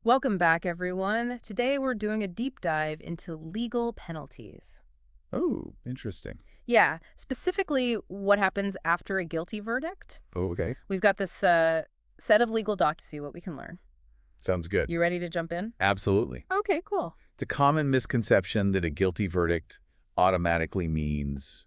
Welcome back, everyone. Today we're doing a deep dive into legal penalties. Oh, interesting. Yeah, specifically what happens after a guilty verdict. Oh, okay. We've got this set of legal docs to see what we can learn. Sounds good. You ready to jump in? Absolutely. Okay, cool. It's a common misconception that a guilty verdict automatically means,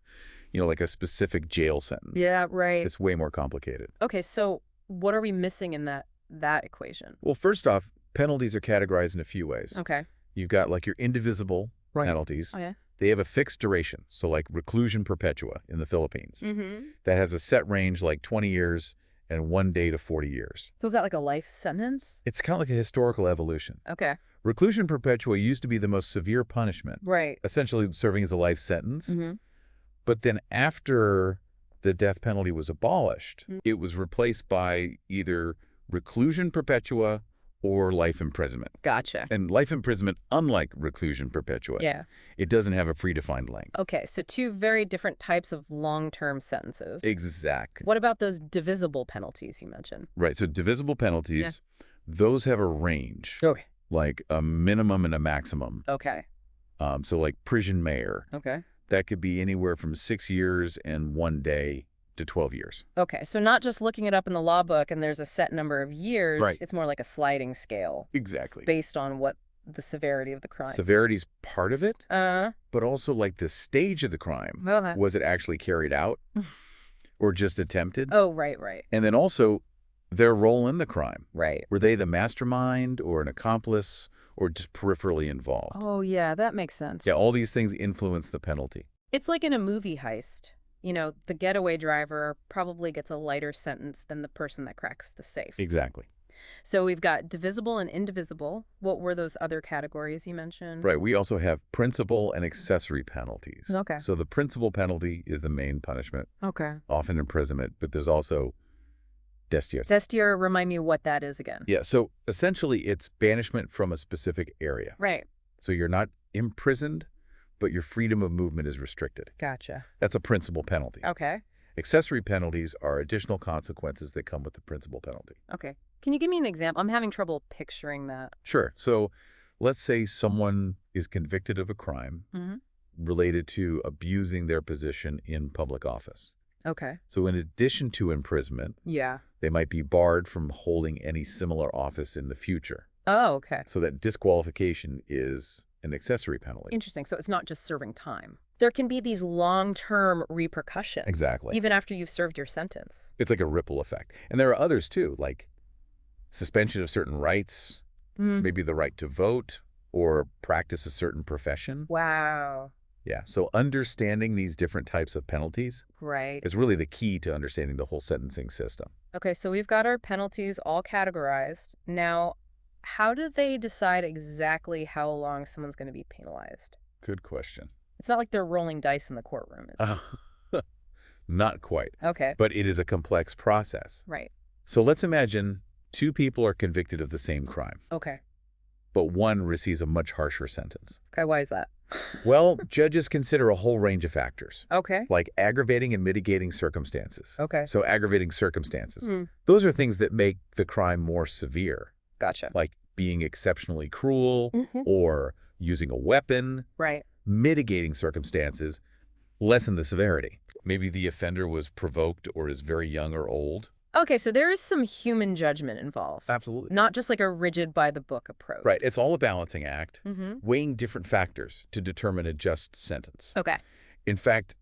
like a specific jail sentence. Yeah, right. It's way more complicated. Okay, so what are we missing in that equation? Well, first off, penalties are categorized in a few ways. Okay. You've got like your indivisible penalties. Okay. They have a fixed duration, so like reclusion perpetua in the Philippines. Mm-hmm. That has a set range like 20 years and 1 day to 40 years. So is that like a life sentence? It's kind of like a historical evolution. Okay. Reclusion perpetua used to be the most severe punishment, Right. essentially serving as a life sentence. Mm-hmm. But then after the death penalty was abolished, Mm. it was replaced by either reclusion perpetua or life imprisonment. Gotcha. And life imprisonment, unlike reclusion perpetua, Yeah. it doesn't have a predefined length. Okay, so two very different types of long-term sentences. Exactly. What about those divisible penalties you mentioned? Right. So divisible penalties, those have a range, Okay. like a minimum and a maximum. Okay. So like prison mayor, Okay. that could be anywhere from 6 years and 1 day to 12 years. Okay, so not just looking it up in the law book and there's a set number of years. Right. It's more like a sliding scale Exactly. based on what the severity of the crime. Severity's part of it, Uh, but also like the stage of the crime. okay. Was it actually carried out or just attempted? Oh, right. And then also their role in the crime. Right. Were they the mastermind or an accomplice or just peripherally involved? Oh, yeah, that makes sense. Yeah, all these things influence the penalty. It's like in a movie heist. You know, the getaway driver probably gets a lighter sentence than the person that cracks the safe. Exactly. So we've got divisible and indivisible. What were those other categories you mentioned? Right. We also have principal and accessory penalties. Okay. So the principal penalty is the main punishment, Okay. often imprisonment, but there's also destitution. Zestier, remind me what that is again. Yeah. So essentially it's banishment from a specific area. Right. So you're not imprisoned, but your freedom of movement is restricted. Gotcha. That's a principal penalty. Okay. Accessory penalties are additional consequences that come with the principal penalty. Okay. Can you give me an example? I'm having trouble picturing that. Sure. So let's say someone is convicted of a crime Mm-hmm. related to abusing their position in public office. Okay. So in addition to imprisonment, Yeah. they might be barred from holding any similar office in the future. Oh, okay. So that disqualification is an accessory penalty. Interesting. So it's not just serving time. There can be these long-term repercussions. Exactly. Even after you've served your sentence. It's like a ripple effect. And there are others too, like suspension of certain rights, maybe the right to vote or practice a certain profession. Wow. Yeah. So understanding these different types of penalties Right. is really the key to understanding the whole sentencing system. Okay, so we've got our penalties all categorized. Now, how do they decide exactly how long someone's going to be penalized? Good question. It's not like they're rolling dice in the courtroom. Not quite. Okay. But it is a complex process. Right. So let's imagine two people are convicted of the same crime, Okay. but one receives a much harsher sentence. Okay, why is that? Well, judges consider a whole range of factors, Okay. like aggravating and mitigating circumstances. Okay. So aggravating circumstances. Hmm. Those are things that make the crime more severe, Gotcha. like being exceptionally cruel Mhm. or using a weapon. Right. Mitigating circumstances lessen the severity. Maybe the offender was provoked or is very young or old. Okay, so there is some human judgment involved. Absolutely. Not just like a rigid by-the-book approach. Right. It's all a balancing act, Mm-hmm. weighing different factors to determine a just sentence. Okay. In fact,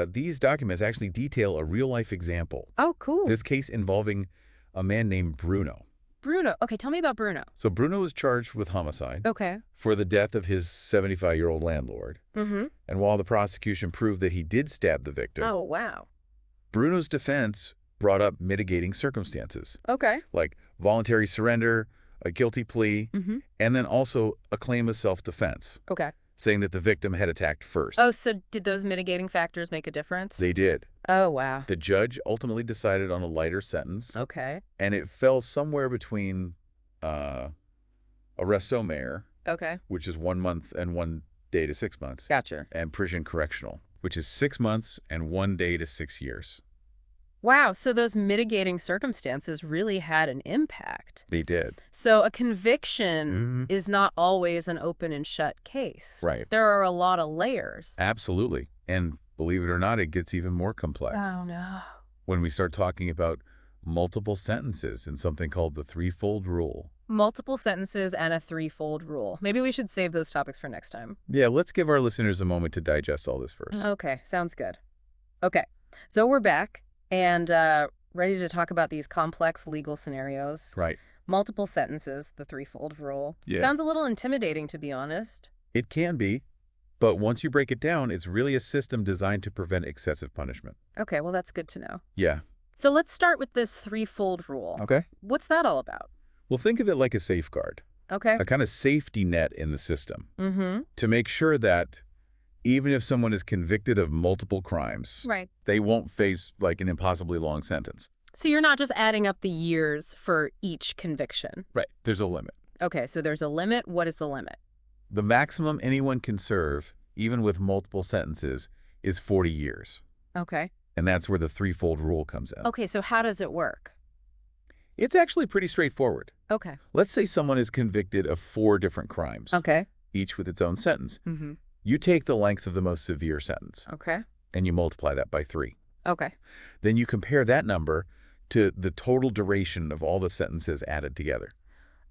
these documents actually detail a real-life example. Oh, cool. This case involving a man named Bruno. Bruno. Okay, tell me about Bruno. So Bruno was charged with homicide Okay. for the death of his 75-year-old landlord. Mm-hmm. And while the prosecution proved that he did stab the victim, Oh, wow. Bruno's defense brought up mitigating circumstances, Okay. like voluntary surrender, a guilty plea, Mm-hmm. and then also a claim of self-defense, Okay. saying that the victim had attacked first. Oh, so did those mitigating factors make a difference? They did. Oh, wow. The judge ultimately decided on a lighter sentence, Okay. and it fell somewhere between arresto mayor, Okay. which is 1 month and 1 day to 6 months. Gotcha. And prison correctional, which is 6 months and 1 day to 6 years. Wow, so those mitigating circumstances really had an impact. They did. So a conviction is not always an open and shut case. Right. There are a lot of layers. Absolutely. And believe it or not, it gets even more complex. Oh, no. When we start talking about multiple sentences and something called the threefold rule. Multiple sentences and a threefold rule. Maybe we should save those topics for next time. Yeah, let's give our listeners a moment to digest all this first. Okay, sounds good. Okay, so we're back and ready to talk about these complex legal scenarios. Right. Multiple sentences, the threefold rule. Yeah. Sounds a little intimidating, to be honest. It can be, but once you break it down, it's really a system designed to prevent excessive punishment. Okay, well, that's good to know. Yeah. So let's start with this threefold rule. Okay. What's that all about? Well, think of it like a safeguard, Okay. a kind of safety net in the system Mm-hmm. to make sure that even if someone is convicted of multiple crimes, Right. they won't face like an impossibly long sentence. So you're not just adding up the years for each conviction. Right. There's a limit. Okay, so there's a limit. What is the limit? The maximum anyone can serve, even with multiple sentences, is 40 years. Okay. And that's where the threefold rule comes in. Okay, so how does it work? It's actually pretty straightforward. Okay. Let's say someone is convicted of 4 different crimes, Okay. each with its own sentence. Mm-hmm. You take the length of the most severe sentence, Okay. and you multiply that by 3. Okay. Then you compare that number to the total duration of all the sentences added together.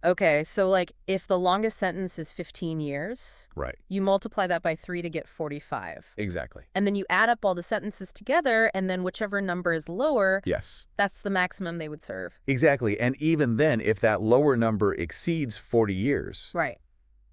Okay, so like if the longest sentence is 15 years, Right. you multiply that by 3 to get 45. Exactly. And then you add up all the sentences together, and then whichever number is lower, Yes. that's the maximum they would serve. Exactly. And even then, if that lower number exceeds 40 years, Right.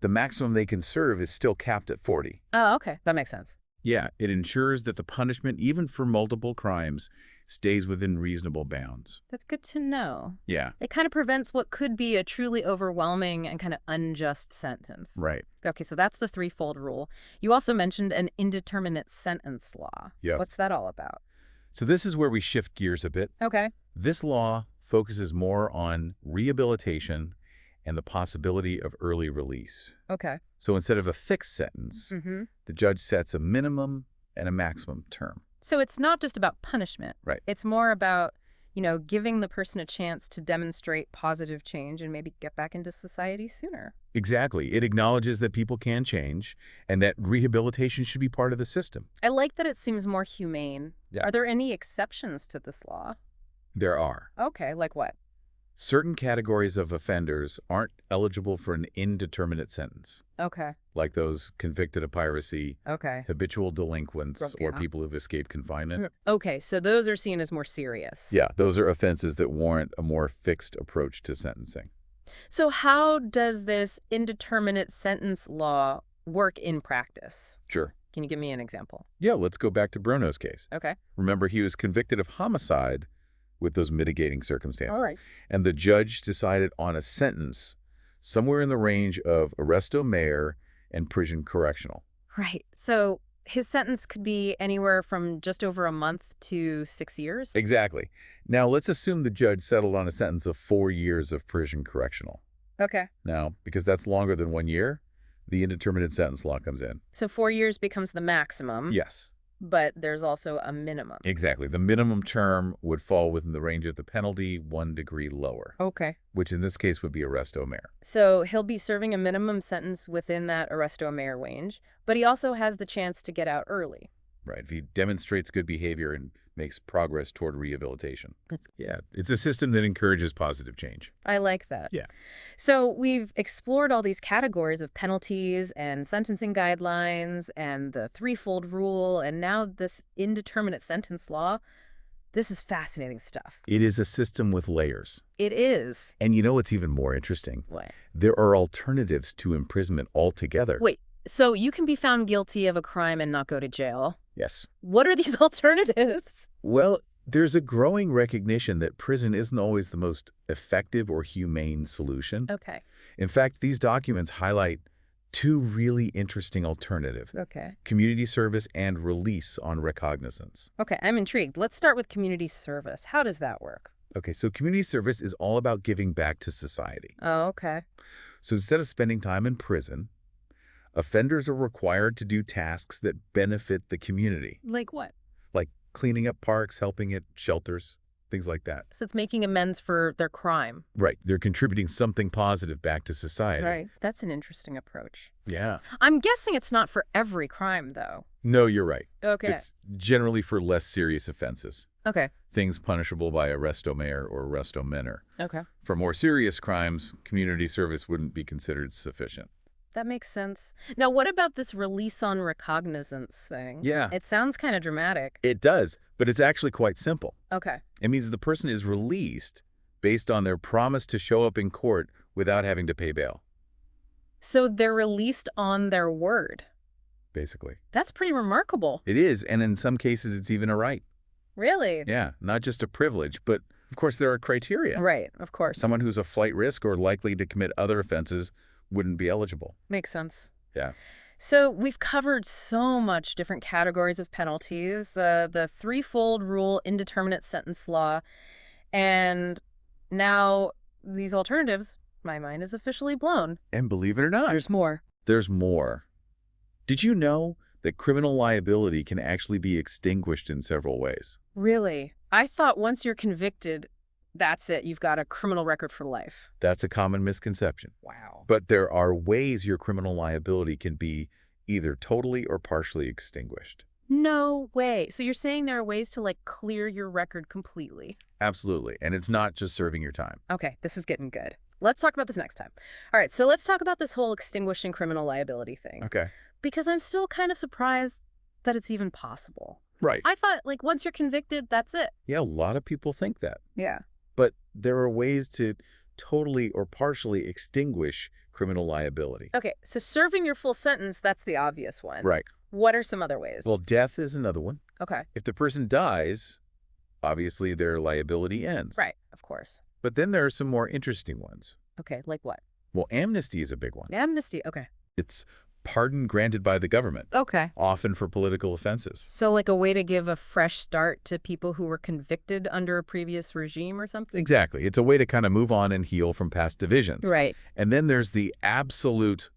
the maximum they can serve is still capped at 40. Oh, okay. That makes sense. Yeah, it ensures that the punishment, even for multiple crimes, stays within reasonable bounds. That's good to know. Yeah. It kind of prevents what could be a truly overwhelming and kind of unjust sentence. Right. Okay, so that's the threefold rule. You also mentioned an indeterminate sentence law. Yeah. What's that all about? So this is where we shift gears a bit. Okay. This law focuses more on rehabilitation and the possibility of early release. Okay. So instead of a fixed sentence, Mm-hmm. the judge sets a minimum and a maximum term. So it's not just about punishment. Right. It's more about, giving the person a chance to demonstrate positive change and maybe get back into society sooner. Exactly. It acknowledges that people can change and that rehabilitation should be part of the system. I like that it seems more humane. Yeah. Are there any exceptions to this law? There are. Okay, like what? Certain categories of offenders aren't eligible for an indeterminate sentence, Okay. like those convicted of piracy, Okay. habitual delinquents, or Yeah. people who've escaped confinement. Okay, so those are seen as more serious. Yeah, those are offenses that warrant a more fixed approach to sentencing. So how does this indeterminate sentence law work in practice? Sure. Can you give me an example? Yeah, let's go back to Bruno's case. Okay. Remember, he was convicted of homicide with those mitigating circumstances. All right. And the judge decided on a sentence somewhere in the range of arresto mayor and prison correctional. Right. So his sentence could be anywhere from just over a month to 6 years? Exactly. Now, let's assume the judge settled on a sentence of 4 years of prison correctional. Okay. Now, because that's longer than 1 year, the indeterminate sentence law comes in. So 4 years becomes the maximum. Yes. But there's also a minimum. Exactly. The minimum term would fall within the range of the penalty 1 degree lower, Okay. which in this case would be arresto mayor. So he'll be serving a minimum sentence within that arresto mayor range, but he also has the chance to get out early. Right. If he demonstrates good behavior and makes progress toward rehabilitation. That's Yeah. It's a system that encourages positive change. I like that. Yeah. So we've explored all these categories of penalties and sentencing guidelines and the threefold rule, and now this indeterminate sentence law. This is fascinating stuff. It is a system with layers. It is. And you know what's even more interesting? What? There are alternatives to imprisonment altogether. Wait, so you can be found guilty of a crime and not go to jail? Yes. What are these alternatives? Well, there's a growing recognition that prison isn't always the most effective or humane solution. Okay. In fact, these documents highlight 2 really interesting alternatives: Okay. community service and release on recognizance. Okay, I'm intrigued. Let's start with community service. How does that work? Okay, so community service is all about giving back to society. Oh, okay. So instead of spending time in prison, Offenders are required to do tasks that benefit the community, Like what? like cleaning up parks, helping at shelters, things like that. So it's making amends for their crime. Right. They're contributing something positive back to society. Right. That's an interesting approach. Yeah. I'm guessing it's not for every crime, though. No, you're right. Okay. It's generally for less serious offenses. Okay. Things punishable by arresto mayor or arresto menor. Okay. For more serious crimes, community service wouldn't be considered sufficient. That makes sense. Now, what about this release on recognizance thing? Yeah. It sounds kind of dramatic. It does, but it's actually quite simple. Okay. It means the person is released based on their promise to show up in court without having to pay bail, So they're released on their word. basically. That's pretty remarkable. It is, and in some cases it's even a right. Really? Yeah, not just a privilege, but of course there are criteria. Right, of course. Someone who's a flight risk or likely to commit other offenses wouldn't be eligible. Makes sense. Yeah. So we've covered so much different categories of penalties, the threefold rule, indeterminate sentence law, and now these alternatives. My mind is officially blown. And believe it or not, There's more. there's more. Did you know that criminal liability can actually be extinguished in several ways? Really? I thought once you're convicted, that's it. You've got a criminal record for life. That's a common misconception. Wow. But there are ways your criminal liability can be either totally or partially extinguished. No way. So you're saying there are ways to, like, clear your record completely? Absolutely. And it's not just serving your time. Okay, this is getting good. Let's talk about this next time. All right, so let's talk about this whole extinguishing criminal liability thing. Okay. Because I'm still kind of surprised that it's even possible. Right. I thought, like, once you're convicted, that's it. Yeah, a lot of people think that. Yeah. But there are ways to totally or partially extinguish criminal liability. Okay, so serving your full sentence, that's the obvious one. Right. What are some other ways? Well, death is another one. Okay. If the person dies, obviously their liability ends. Right, of course. But then there are some more interesting ones. Okay, like what? Well, amnesty is a big one. Amnesty, okay. It's pardon granted by the government, Okay. often for political offenses. So like a way to give a fresh start to people who were convicted under a previous regime or something? Exactly. It's a way to kind of move on and heal from past divisions. Right. And then there's the absolute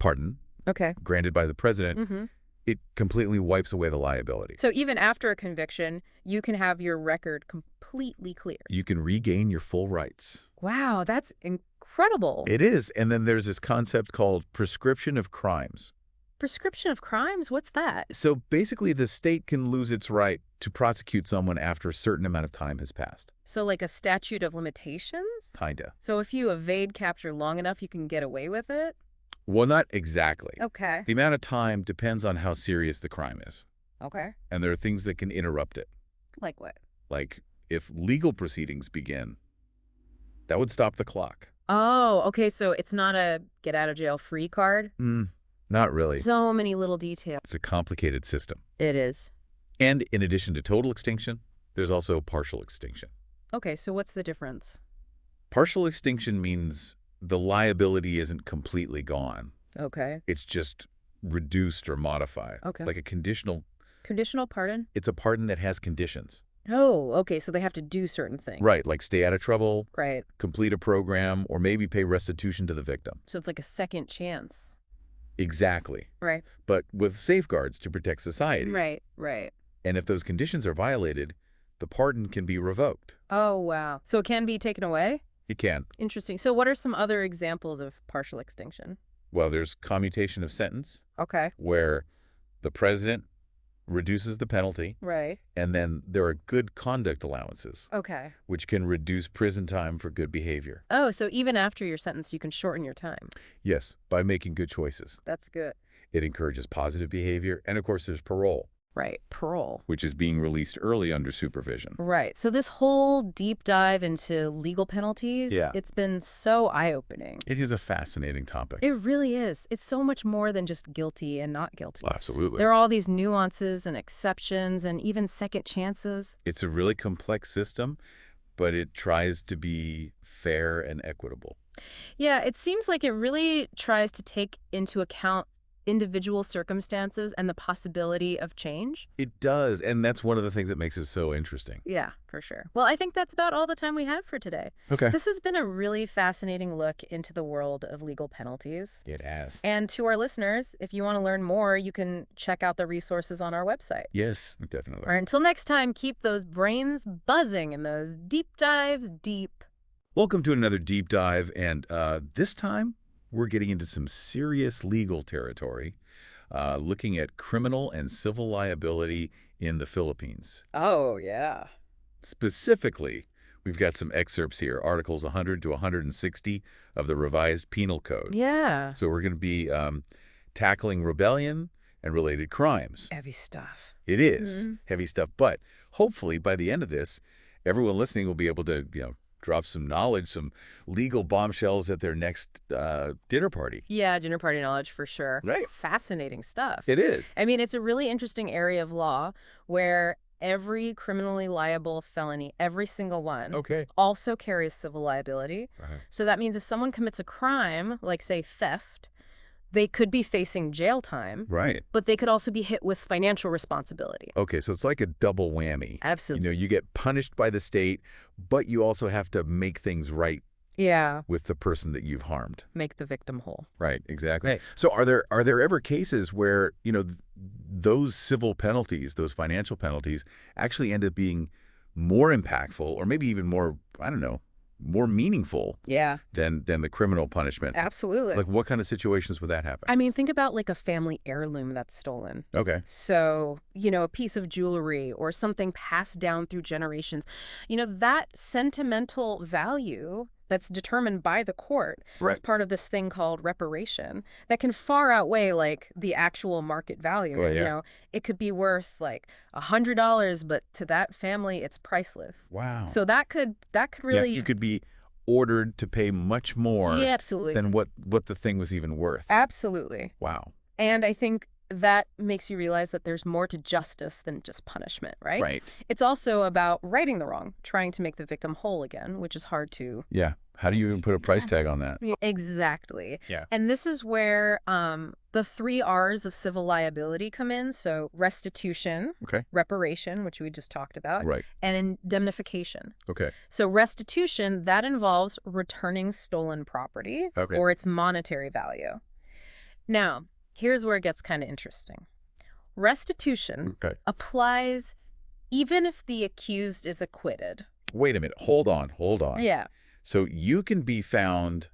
pardon Okay. granted by the president. Mm-hmm. It completely wipes away the liability. So even after a conviction, you can have your record completely clear. You can regain your full rights. Wow, that's incredible. It is. And then there's this concept called prescription of crimes. Prescription of crimes? What's that? So basically, the state can lose its right to prosecute someone after a certain amount of time has passed. So like a statute of limitations? Kinda. So if you evade capture long enough, you can get away with it? Well, not exactly. Okay. The amount of time depends on how serious the crime is. Okay. And there are things that can interrupt it. Like what? Like if legal proceedings begin, that would stop the clock. Oh, okay, so it's not a get out of jail free card? Not really. So many little details. It's a complicated system. It is. And in addition to total extinction, there's also partial extinction. Okay, so what's the difference? Partial extinction means the liability isn't completely gone. Okay. It's just reduced or modified. Okay. Like a conditional. Conditional pardon? It's a pardon that has conditions. Oh, okay, so they have to do certain things. Right, like stay out of trouble, Right. complete a program, or maybe pay restitution to the victim. So it's like a second chance. Exactly. Right. But with safeguards to protect society. Right, right. And if those conditions are violated, the pardon can be revoked. Oh, wow. So it can be taken away? It can. Interesting. So what are some other examples of partial extinction? Well, there's commutation of sentence, Okay. where the president reduces the penalty, Right. and then there are good conduct allowances, Okay. which can reduce prison time for good behavior. Oh, so even after your sentence, you can shorten your time. Yes, by making good choices. That's good. It encourages positive behavior, and of course there's parole, Right. Parole. which is being released early under supervision. Right. So this whole deep dive into legal penalties, Yeah. it's been so eye-opening. It is a fascinating topic. It really is. It's so much more than just guilty and not guilty. Absolutely. There are all these nuances and exceptions and even second chances. It's a really complex system, but it tries to be fair and equitable. Yeah, it seems like it really tries to take into account individual circumstances and the possibility of change. It does, and that's one of the things that makes it so interesting. Yeah, for sure. Well, I think that's about all the time we have for today. Okay. This has been a really fascinating look into the world of legal penalties. It has. And to our listeners, if you want to learn more, you can check out the resources on our website. Yes, definitely. All right, until next time, keep those brains buzzing and those deep dives deep. Welcome to another deep dive, and this time we're getting into some serious legal territory, looking at criminal and civil liability in the Philippines. Oh, yeah. Specifically, we've got some excerpts here, Articles 100 to 160 of the revised Penal Code. Yeah. So we're going to be tackling rebellion and related crimes. Heavy stuff. It is heavy stuff, but hopefully by the end of this, everyone listening will be able to, drop some knowledge, some legal bombshells at their next dinner party. Yeah, dinner party knowledge for sure. Right. It's fascinating stuff. It is. I mean, it's a really interesting area of law where every criminally liable felony, every single one, also carries civil liability. So that means if someone commits a crime, like, say, theft, they could be facing jail time. Right. But they could also be hit with financial responsibility. Okay, so it's like a double whammy. Absolutely. You get punished by the state, but you also have to make things right with the person that you've harmed. Make the victim whole. Right, exactly. Right. So are there ever cases where, those civil penalties, those financial penalties, actually end up being more impactful or maybe even more, I don't know, more meaningful than the criminal punishment? Absolutely. Like, what kind of situations would that happen? I mean, think about like a family heirloom that's stolen. Okay. So, a piece of jewelry or something passed down through generations. That sentimental value that's determined by the court as part of this thing called reparation that can far outweigh like the actual market value. It could be worth like $100, but to that family, it's priceless. Wow. So that could really you could be ordered to pay much more absolutely. than what the thing was even worth. Absolutely. Wow. And I think that makes you realize that there's more to justice than just punishment, right? Right. It's also about righting the wrong, trying to make the victim whole again, which is hard to... Yeah. How do you even put a price tag on that? Exactly. Yeah. And this is where the 3 R's of civil liability come in. So restitution, reparation, which we just talked about, and indemnification. Okay. So restitution, that involves returning stolen property or its monetary value. Now, here's where it gets kind of interesting. Restitution applies even if the accused is acquitted. Wait a minute. Hold on. Yeah. So you can be found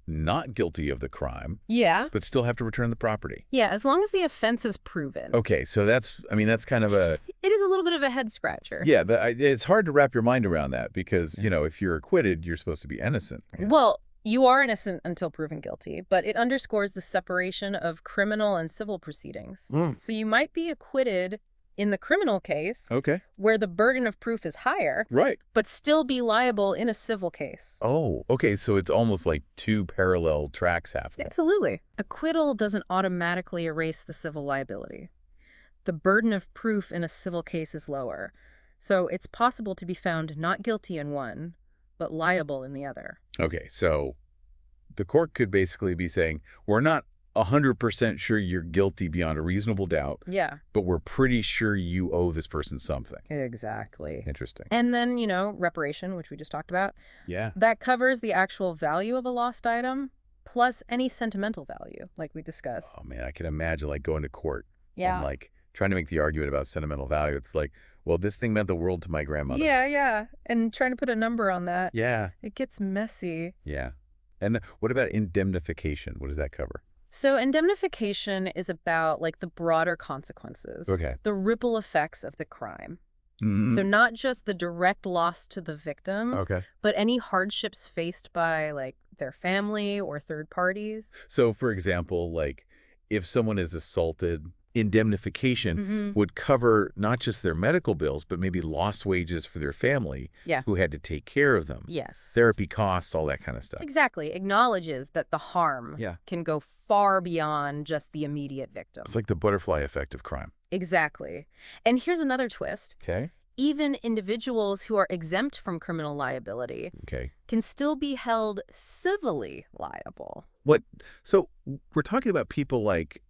not guilty of the crime, but still have to return the property. Yeah, as long as the offense is proven. Okay, so that's kind of a... It is a little bit of a head scratcher. Yeah, it's hard to wrap your mind around that because, if you're acquitted, you're supposed to be innocent. Well, you are innocent until proven guilty, but it underscores the separation of criminal and civil proceedings. So you might be acquitted in the criminal case, where the burden of proof is higher, but still be liable in a civil case. Oh, okay, so it's almost like 2 parallel tracks happening. Absolutely. Acquittal doesn't automatically erase the civil liability. The burden of proof in a civil case is lower, so it's possible to be found not guilty in one, but liable in the other. Okay, so the court could basically be saying, we're not 100% sure you're guilty beyond a reasonable doubt. Yeah. But we're pretty sure you owe this person something. Exactly. Interesting. And then, reparation, which we just talked about. Yeah. That covers the actual value of a lost item, plus any sentimental value, like we discussed. Oh, man, I can imagine, going to court. Yeah. And, trying to make the argument about sentimental value. It's like, well, this thing meant the world to my grandmother. Yeah. And trying to put a number on that. Yeah. It gets messy. Yeah. And what about indemnification? What does that cover? So indemnification is about the broader consequences, the ripple effects of the crime. So not just the direct loss to the victim, but any hardships faced by their family or third parties. So for example, if someone is assaulted, indemnification would cover not just their medical bills, but maybe lost wages for their family who had to take care of them. Yes. Therapy costs, all that kind of stuff. Exactly. Acknowledges that the harm can go far beyond just the immediate victim. It's like the butterfly effect of crime. Exactly. And here's another twist. even individuals who are exempt from criminal liability Okay. can still be held civilly liable. What? So we're talking about people like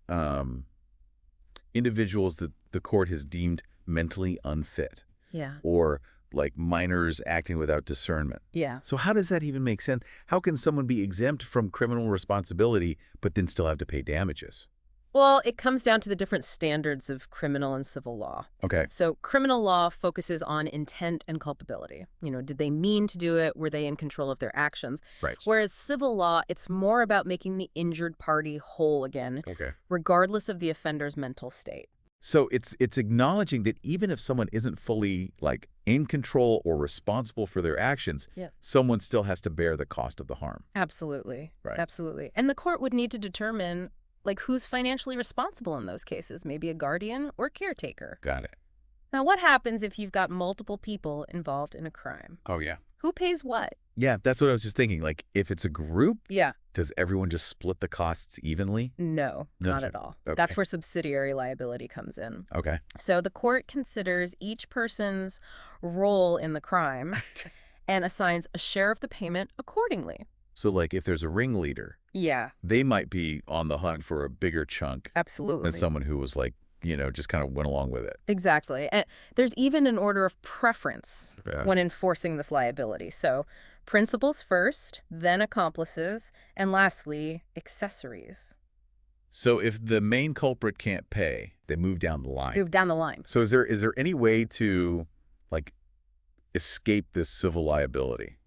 individuals that the court has deemed mentally unfit, Yeah. or like minors acting without discernment. Yeah. So how does that even make sense? How can someone be exempt from criminal responsibility but then still have to pay damages? Well, it comes down to the different standards of criminal and civil law. Okay. So criminal law focuses on intent and culpability. Did they mean to do it? Were they in control of their actions? Right. Whereas civil law, it's more about making the injured party whole again, Okay. regardless of the offender's mental state. So it's acknowledging that even if someone isn't fully like in control or responsible for their actions, Yeah. someone still has to bear the cost of the harm. Absolutely. Right. Absolutely. And the court would need to determine who's financially responsible in those cases, maybe a guardian or caretaker. Got it. Now, what happens if you've got multiple people involved in a crime? Oh, yeah. Who pays what? Yeah, that's what I was just thinking. Like, if it's a group, Yeah. does everyone just split the costs evenly? No, No, not sir. at all. Okay. That's where subsidiary liability comes in. Okay. So the court considers each person's role in the crime and assigns a share of the payment accordingly. So, like, if there's a ringleader, Yeah, they might be on the hunt for a bigger chunk absolutely. than someone who was like, just kind of went along with it. Exactly. And there's even an order of preference Yeah. when enforcing this liability. So principals first, then accomplices, and lastly, accessories. So if the main culprit can't pay, they move down the line. Move down the line. So is there any way to, like, escape this civil liability?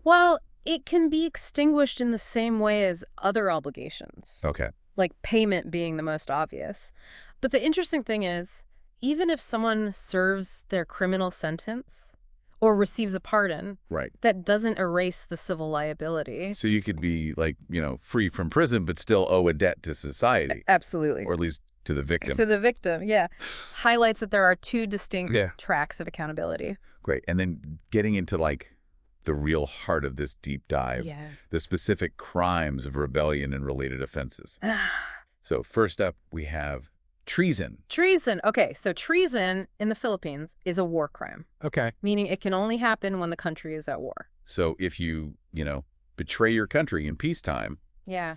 Well, it can be extinguished in the same way as other obligations, Okay. like payment being the most obvious. But the interesting thing is, even if someone serves their criminal sentence or receives a pardon, Right. that doesn't erase the civil liability. So you could be, like, free from prison, but still owe a debt to society, Absolutely. or at least to the victim. To the victim, yeah. Highlights that there are two distinct Yeah. tracks of accountability. Great. And then getting into, like, the real heart of this deep dive, Yeah. the specific crimes of rebellion and related offenses. So first up, we have treason. Treason. Okay, so treason in the Philippines is a war crime, Okay. meaning it can only happen when the country is at war. So if you, betray your country in peacetime, Yeah.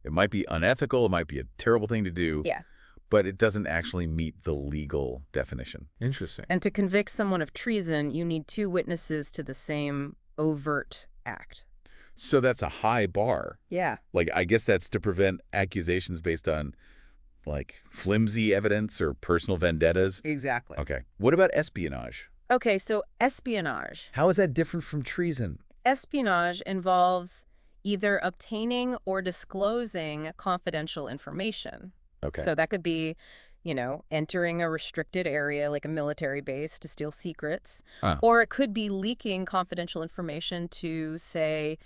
it might be unethical, it might be a terrible thing to do. Yeah. But it doesn't actually meet the legal definition. Interesting. And to convict someone of treason, you need two witnesses to the same overt act. So that's a high bar. Yeah. Like, I guess that's to prevent accusations based on, like, flimsy evidence or personal vendettas. Exactly. Okay. What about espionage? Okay, so espionage. How is that different from treason? Espionage involves either obtaining or disclosing confidential information. Okay. So that could be, entering a restricted area like a military base to steal secrets. Or it could be leaking confidential information to, say,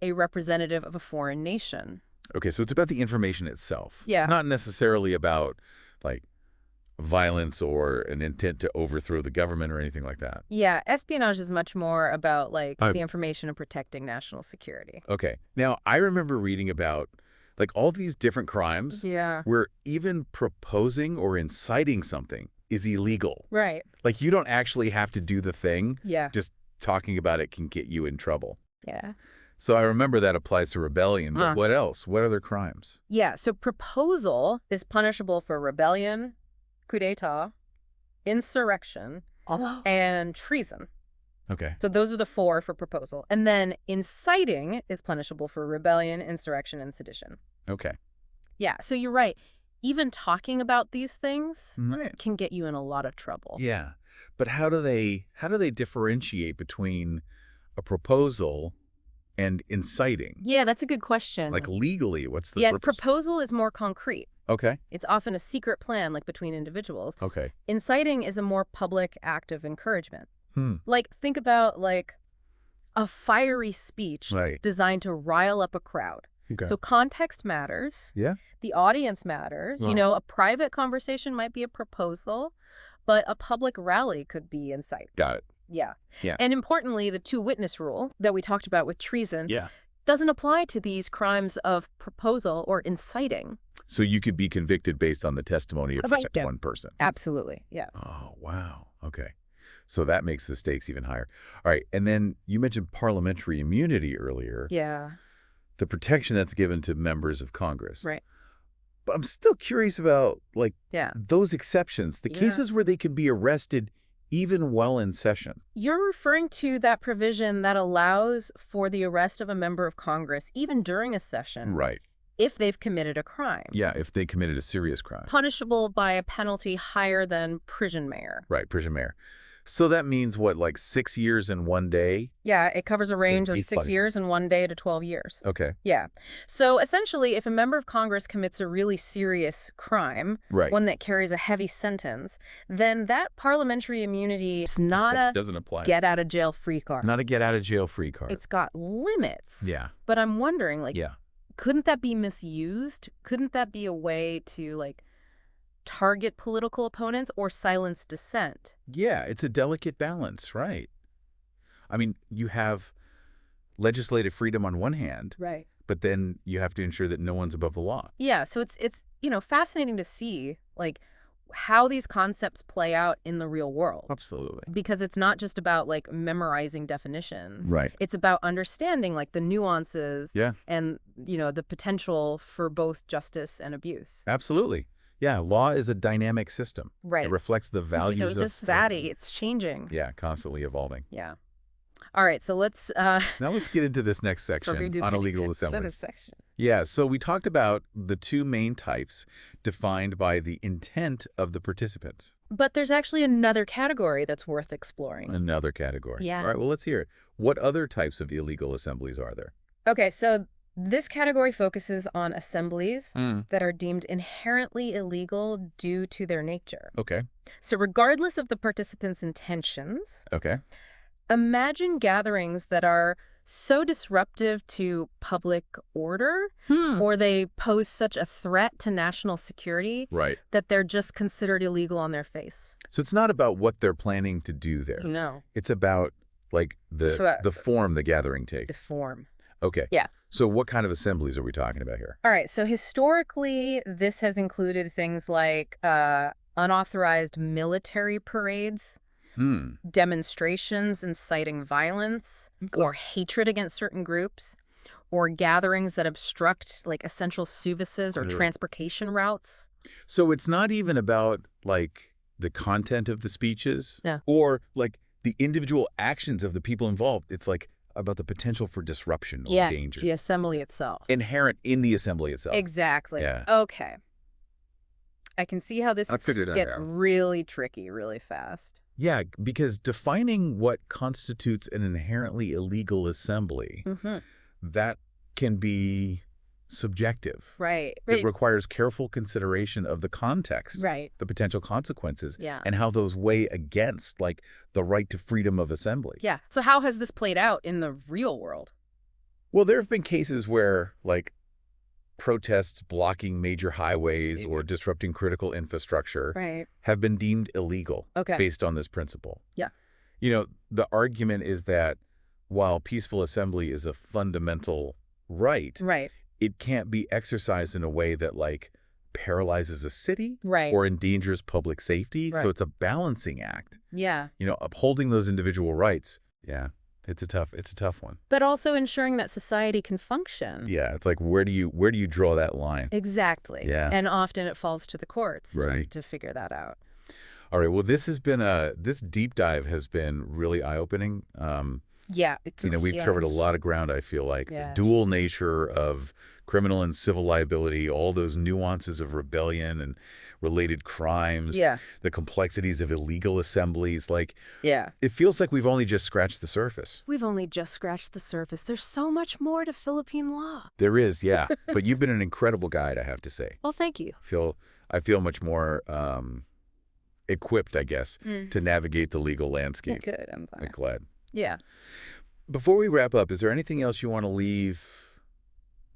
a representative of a foreign nation. Okay, so it's about the information itself. Yeah. Not necessarily about, like, violence or an intent to overthrow the government or anything like that. Yeah, espionage is much more about, the information of protecting national security. Okay. Now, I remember reading about, like, all these different crimes Yeah. where even proposing or inciting something is illegal. Right. Like, you don't actually have to do the thing. Yeah. Just talking about it can get you in trouble. Yeah. So I remember that applies to rebellion, but what else? What other crimes? Yeah, so proposal is punishable for rebellion, coup d'etat, insurrection, and treason. Okay. So those are the four for proposal. And then inciting is punishable for rebellion, insurrection, and sedition. Okay. Yeah, so you're right. Even talking about these things Right. can get you in a lot of trouble. Yeah. But how do they differentiate between a proposal and inciting? Yeah, that's a good question. Like, legally, what's the Yeah, purpose? proposal is more concrete. Okay. It's often a secret plan, between individuals. Okay. Inciting is a more public act of encouragement. Hmm. Think about, a fiery speech Right. designed to rile up a crowd. Okay. So context matters. Yeah. The audience matters. Wow. A private conversation might be a proposal, but a public rally could be incite. Got it. Yeah. Yeah. And importantly, the two-witness rule that we talked about with treason Yeah. doesn't apply to these crimes of proposal or inciting. So you could be convicted based on the testimony of Right. just one person. Absolutely. Yeah. Oh, wow. Okay. So that makes the stakes even higher. All right, and then you mentioned parliamentary immunity earlier. Yeah. The protection that's given to members of Congress. Right. But I'm still curious about, like, Yeah. those exceptions, the cases where they could be arrested even while in session. You're referring to that provision that allows for the arrest of a member of Congress even during a session. Right. If they've committed a crime. Yeah, if they committed a serious crime. Punishable by a penalty higher than prison mayor. Right, prison mayor. So that means, what, like 6 years in 1 day? Yeah, it covers a range of 6 funny. years and 1 day to 12 years. Okay. Yeah. So essentially, if a member of Congress commits a really serious crime, Right. one that carries a heavy sentence, then that parliamentary immunity is not a doesn't apply. get-out-of-jail-free card. Not a get-out-of-jail-free card. It's got limits. Yeah. But I'm wondering, like, Yeah. couldn't that be misused? Couldn't that be a way to, like, target political opponents or silence dissent? Yeah, it's a delicate balance, right? I mean, you have legislative freedom on one hand, Right. but then you have to ensure that no one's above the law. Yeah, so it's fascinating to see, like, how these concepts play out in the real world. Absolutely. Because it's not just about, like, memorizing definitions. Right. It's about understanding, like, the nuances Yeah. and, the potential for both justice and abuse. Absolutely. Yeah, law is a dynamic system. Right. It reflects the values It's of... a society. It's changing. Yeah, constantly evolving. Yeah. All right, so let's... Now let's get into this next section on illegal assemblies. Section. Yeah, so we talked about the two main types defined by the intent of the participants. But there's actually another category that's worth exploring. Another category. Yeah. All right, well, let's hear it. What other types of illegal assemblies are there? Okay, so this category focuses on assemblies that are deemed inherently illegal due to their nature. Okay. So regardless of the participants' intentions, Okay. imagine gatherings that are so disruptive to public order or they pose such a threat to national security Right. that they're just considered illegal on their face. So it's not about what they're planning to do there. No. It's about, like, the form the gathering takes. The form. Okay. Yeah. So what kind of assemblies are we talking about here? All right. So historically, this has included things like unauthorized military parades, demonstrations inciting violence or hatred against certain groups, or gatherings that obstruct, like, essential services or transportation routes. So it's not even about, like, the content of the speeches or, like, the individual actions of the people involved. It's, like, about the potential for disruption or danger. The assembly itself. Inherent in the assembly itself. Exactly. Yeah. Okay. I can see how this I figured that get out. really tricky really fast. Yeah, because defining what constitutes an inherently illegal assembly, that can be subjective. Right. It requires careful consideration of the context, Right. the potential consequences, Yeah. and how those weigh against, like, the right to freedom of assembly. Yeah. So how has this played out in the real world? Well, there have been cases where, like, protests blocking major highways or disrupting critical infrastructure Right. have been deemed illegal Okay. based on this principle. Yeah. The argument is that while peaceful assembly is a fundamental right, Right. it can't be exercised in a way that, like, paralyzes a city Right. or endangers public safety. Right. So it's a balancing act. Yeah. Upholding those individual rights. Yeah, it's a tough one. But also ensuring that society can function. Yeah, it's like, where do you draw that line? Exactly. Yeah. And often it falls to the courts Right. to figure that out. All right. Well, this deep dive has been really eye-opening. Yeah. We've covered a lot of ground, I feel like. Yeah. The dual nature of criminal and civil liability, all those nuances of rebellion and related crimes, Yeah. the complexities of illegal assemblies. Like, Yeah. it feels like we've only just scratched the surface. We've only just scratched the surface. There's so much more to Philippine law. There is, yeah. But you've been an incredible guide, I have to say. Well, thank you. I feel much more equipped, I guess, to navigate the legal landscape. Good. I'm I'm glad. Yeah. Before we wrap up, is there anything else you want to leave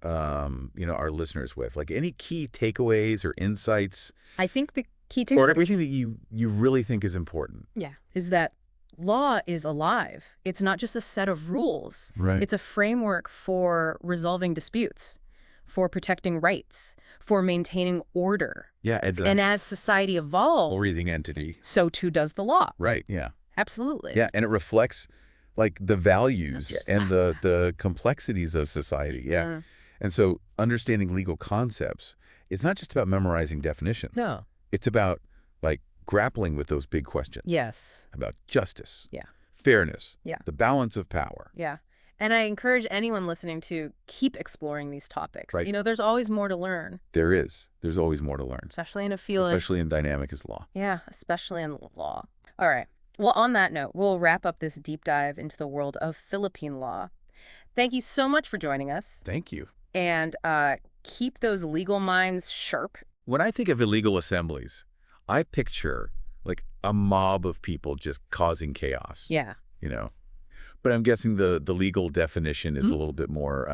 our listeners with? Like, any key takeaways or insights, I think the key or takeaway everything that you really think is important? is that law is alive. It's not just a set of rules. Right. It's a framework for resolving disputes, for protecting rights, for maintaining order. Yeah, it's And as society evolves, breathing entity. so too does the law. Right, yeah. Absolutely. Yeah, and it reflects like the values Yes. and the complexities of society. Yeah. Mm. And so understanding legal concepts, it's not just about memorizing definitions. No. It's about like grappling with those big questions Yes. about justice, Yeah. fairness, Yeah. the balance of power. Yeah. And I encourage anyone listening to keep exploring these topics. Right. You know, there's always more to learn, There is. There's always more to learn, especially in a field. especially in dynamic as law. Yeah, especially in law. All right. Well, on that note, we'll wrap up this deep dive into the world of Philippine law. Thank you so much for joining us. Thank you. And keep those legal minds sharp. When I think of illegal assemblies, I picture like a mob of people just causing chaos. Yeah. You know, but I'm guessing the legal definition is a little bit more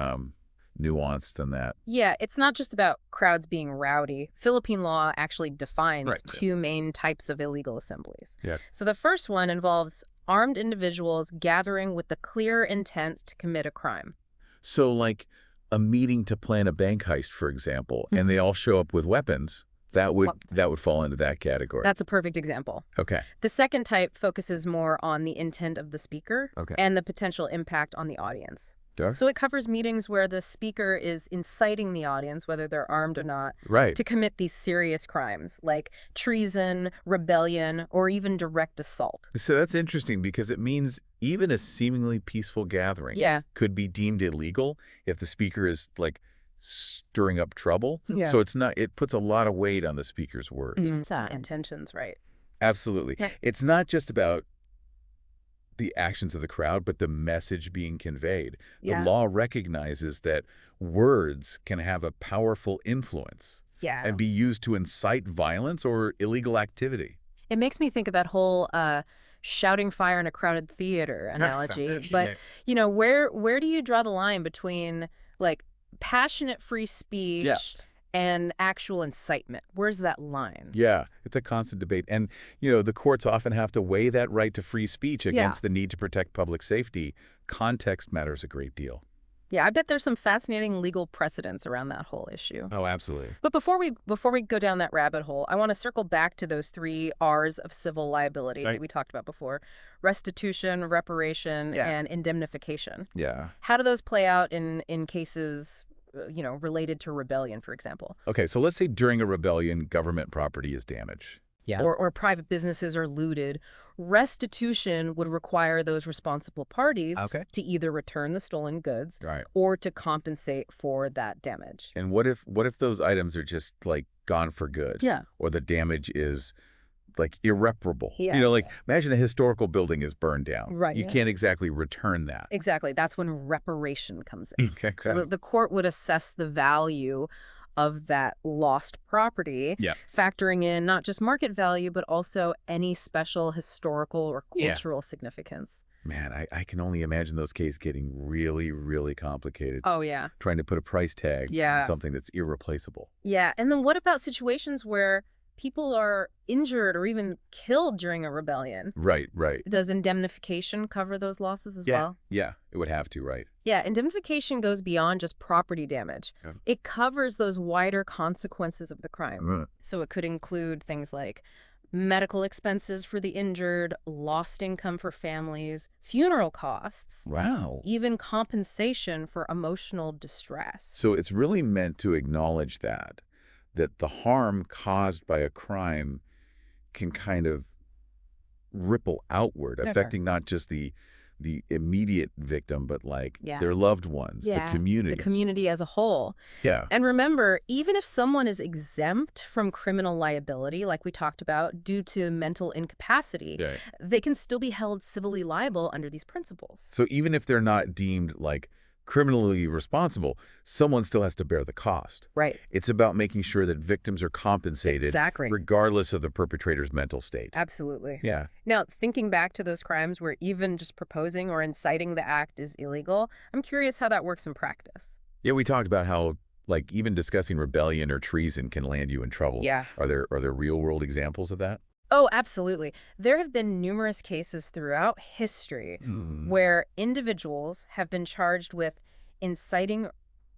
nuanced than that. Yeah, it's not just about crowds being rowdy. Philippine law actually defines Right. two main types of illegal assemblies. Yeah. So the first one involves armed individuals gathering with the clear intent to commit a crime. So like a meeting to plan a bank heist, for example, and they all show up with weapons, that would fall into that category. That's a perfect example. Okay. The second type focuses more on the intent of the speaker Okay. and the potential impact on the audience. Sure. So it covers meetings where the speaker is inciting the audience, whether they're armed or not, Right. to commit these serious crimes like treason, rebellion, or even direct assault. So that's interesting because it means even a seemingly peaceful gathering Yeah. could be deemed illegal if the speaker is like stirring up trouble. Yeah. So it puts a lot of weight on the speaker's words. Intentions, right? Absolutely. Yeah. It's not just about the actions of the crowd, but the message being conveyed. Yeah. The law recognizes that words can have a powerful influence Yeah. and be used to incite violence or illegal activity. It makes me think of that whole shouting fire in a crowded theater analogy. But, you know, where do you draw the line between, like, passionate free speech and actual incitement? Where's that line? Yeah, it's a constant debate. And, the courts often have to weigh that right to free speech against the need to protect public safety. Context matters a great deal. Yeah, I bet there's some fascinating legal precedents around that whole issue. Oh, absolutely. But before we go down that rabbit hole, I want to circle back to those 3 R's of civil liability that we talked about before: restitution, reparation, and indemnification. Yeah. How do those play out in cases, related to rebellion, for example? Okay, so let's say during a rebellion, government property is damaged. Yeah. Or private businesses are looted. Restitution would require those responsible parties to either return the stolen goods or to compensate for that damage. And what if those items are just like gone for good? Yeah. Or the damage is like irreparable. Yeah. Imagine a historical building is burned down. Right. You can't exactly return that. Exactly. That's when reparation comes in. Okay. So the court would assess the value of that lost property, factoring in not just market value, but also any special historical or cultural significance. Man, I can only imagine those cases getting really, really complicated. Oh, yeah. Trying to put a price tag on something that's irreplaceable. Yeah. And then what about situations where people are injured or even killed during a rebellion? Right. Does indemnification cover those losses as well? Yeah, it would have to, right? Yeah, indemnification goes beyond just property damage. Yeah. It covers those wider consequences of the crime. Right. So it could include things like medical expenses for the injured, lost income for families, funeral costs. Wow. Even compensation for emotional distress. So it's really meant to acknowledge that the harm caused by a crime can kind of ripple outward, affecting not just the immediate victim, but like their loved ones, the community. The community as a whole. Yeah. And remember, even if someone is exempt from criminal liability, like we talked about, due to mental incapacity, they can still be held civilly liable under these principles. So even if they're not deemed like criminally responsible, someone still has to bear the cost. Right. It's about making sure that victims are compensated regardless of the perpetrator's mental state. Absolutely. Yeah. Now, thinking back to those crimes where even just proposing or inciting the act is illegal, I'm curious how that works in practice. Yeah, we talked about how like even discussing rebellion or treason can land you in trouble. Yeah. Are there real world examples of that? Oh, absolutely. There have been numerous cases throughout history where individuals have been charged with inciting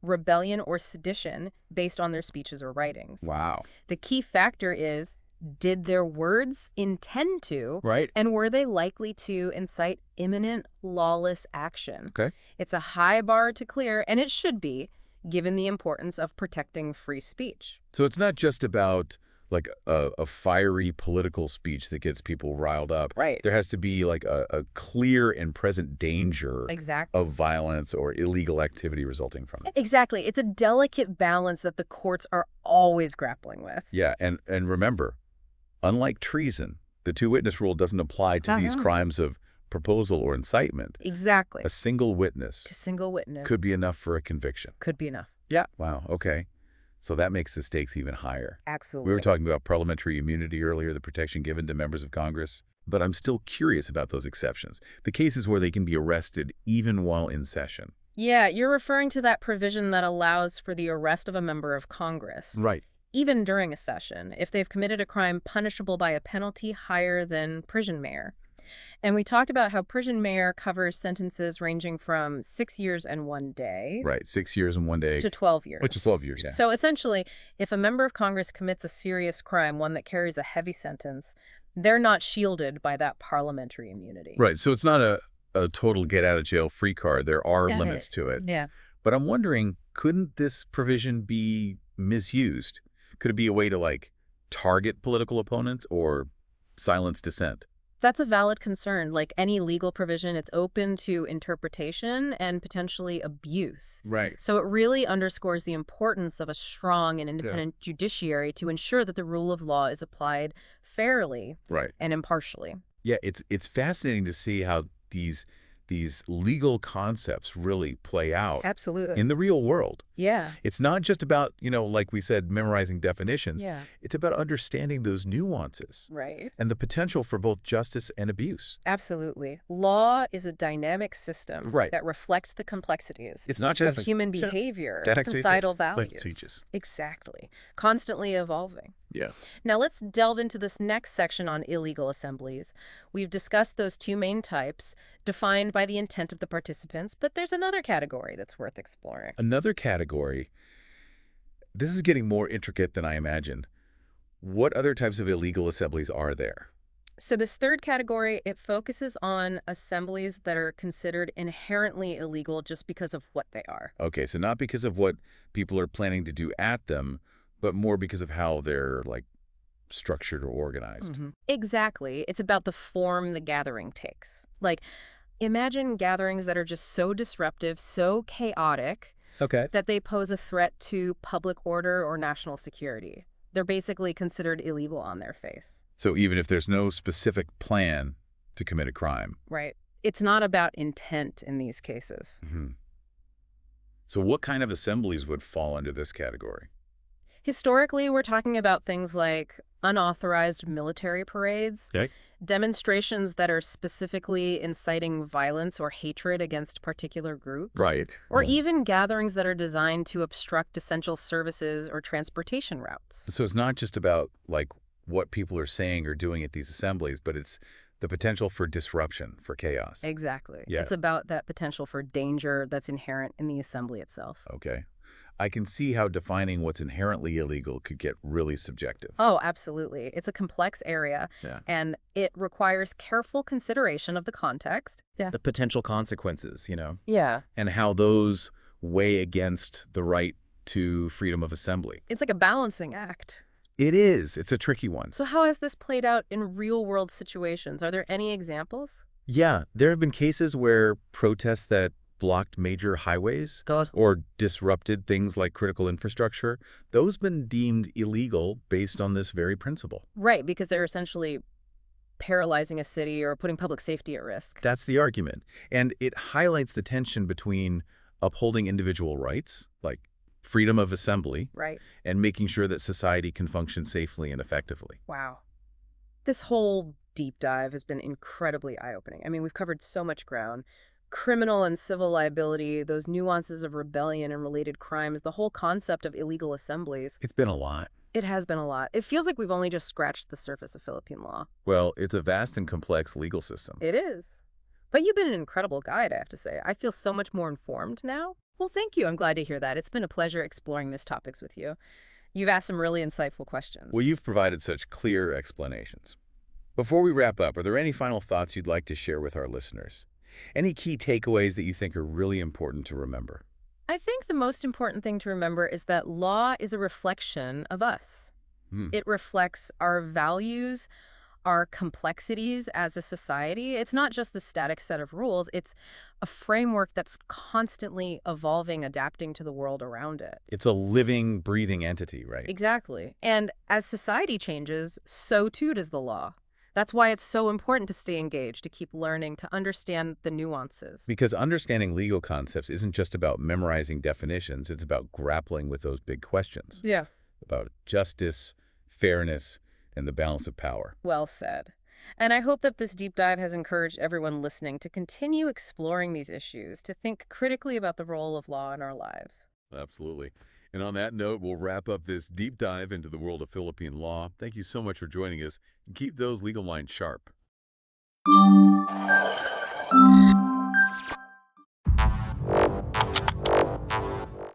rebellion or sedition based on their speeches or writings. Wow. The key factor is Did their words intend to? Right. And were they likely to incite imminent lawless action? Okay. It's a high bar to clear, and it should be, given the importance of protecting free speech. So it's not just about like a fiery political speech that gets people riled up. Right. There has to be like a clear and present danger Exactly. of violence or illegal activity resulting from it. Exactly. It's a delicate balance that the courts are always grappling with. Yeah, and remember, unlike treason, the two-witness rule doesn't apply to these crimes of proposal or incitement. Exactly. A single witness A single witness could be enough for a conviction. could be enough. Yeah. Wow, okay. So that makes the stakes even higher. Absolutely. We were talking about parliamentary immunity earlier, the protection given to members of Congress. But I'm still curious about those exceptions, the cases where they can be arrested even while in session. Yeah, you're referring to that provision that allows for the arrest of a member of Congress, Right. even during a session, if they've committed a crime punishable by a penalty higher than prison mayor. And we talked about how prison mayor covers sentences ranging from 6 years and 1 day Right, 6 years and 1 day. to 12 years. Which is 12 years, yeah. So essentially, if a member of Congress commits a serious crime, one that carries a heavy sentence, they're not shielded by that parliamentary immunity. Right, so it's not a total get-out-of-jail-free card. There are limits to it. Yeah. But I'm wondering, couldn't this provision be misused? Could it be a way to, like, target political opponents or silence dissent? That's a valid concern. Like any legal provision, it's open to interpretation and potentially abuse. Right. So it really underscores the importance of a strong and independent judiciary to ensure that the rule of law is applied fairly Right. and impartially. Yeah, it's fascinating to see how these legal concepts really play out Absolutely. in the real world. Yeah. It's not just about, like we said, memorizing definitions. Yeah. It's about understanding those nuances Right. and the potential for both justice and abuse. Absolutely. Law is a dynamic system that reflects the complexities It's not of just human behavior, That societal like values. teaches. Exactly. Constantly evolving. Yeah. Now let's delve into this next section on illegal assemblies. We've discussed those two main types, defined by the intent of the participants, but there's another category that's worth exploring. Another category, this is getting more intricate than I imagined. What other types of illegal assemblies are there? So this third category, it focuses on assemblies that are considered inherently illegal just because of what they are. Okay, so not because of what people are planning to do at them, but more because of how they're, like, structured or organized. Exactly. It's about the form the gathering takes. Like, imagine gatherings that are just so disruptive, so chaotic, that they pose a threat to public order or national security. They're basically considered illegal on their face. So even if there's no specific plan to commit a crime. Right. It's not about intent in these cases. So what kind of assemblies would fall under this category? Historically, we're talking about things like unauthorized military parades, demonstrations that are specifically inciting violence or hatred against particular groups, or even gatherings that are designed to obstruct essential services or transportation routes. So it's not just about, like, what people are saying or doing at these assemblies, but it's the potential for disruption, for chaos. Exactly. Yeah. It's about that potential for danger that's inherent in the assembly itself. Okay. I can see how defining what's inherently illegal could get really subjective. Oh, absolutely. It's a complex area, and it requires careful consideration of the context. The potential consequences, Yeah. And how those weigh against the right to freedom of assembly. It's like a balancing act. It is. It's a tricky one. So how has this played out in real-world situations? Are there any examples? Yeah, there have been cases where protests that blocked major highways or disrupted things like critical infrastructure, those have been deemed illegal based on this very principle. Right, because they're essentially paralyzing a city or putting public safety at risk. That's the argument. And it highlights the tension between upholding individual rights, like freedom of assembly, and making sure that society can function safely and effectively. Wow. This whole deep dive has been incredibly eye-opening. I mean, we've covered so much ground. Criminal and civil liability, those nuances of rebellion and related crimes, the whole concept of illegal assemblies. It's been a lot. It has been a lot. It feels like we've only just scratched the surface of Philippine law. Well, it's a vast and complex legal system. It is. But you've been an incredible guide, I have to say. I feel so much more informed now. Well, thank you. I'm glad to hear that. It's been a pleasure exploring these topics with you. You've asked some really insightful questions. Well, you've provided such clear explanations. Before we wrap up, are there any final thoughts you'd like to share with our listeners? Any key takeaways that you think are really important to remember? I think the most important thing to remember is that law is a reflection of us. Hmm. It reflects our values, our complexities as a society. It's not just the static set of rules. It's a framework that's constantly evolving, adapting to the world around it. It's a living, breathing entity, right? Exactly. And as society changes, so too does the law. That's why it's so important to stay engaged, to keep learning, to understand the nuances. Because understanding legal concepts isn't just about memorizing definitions, it's about grappling with those big questions. Yeah. About justice, fairness, and the balance of power. Well said. And I hope that this deep dive has encouraged everyone listening to continue exploring these issues, to think critically about the role of law in our lives. Absolutely. And on that note, we'll wrap up this deep dive into the world of Philippine law. Thank you so much for joining us, and keep those legal minds sharp.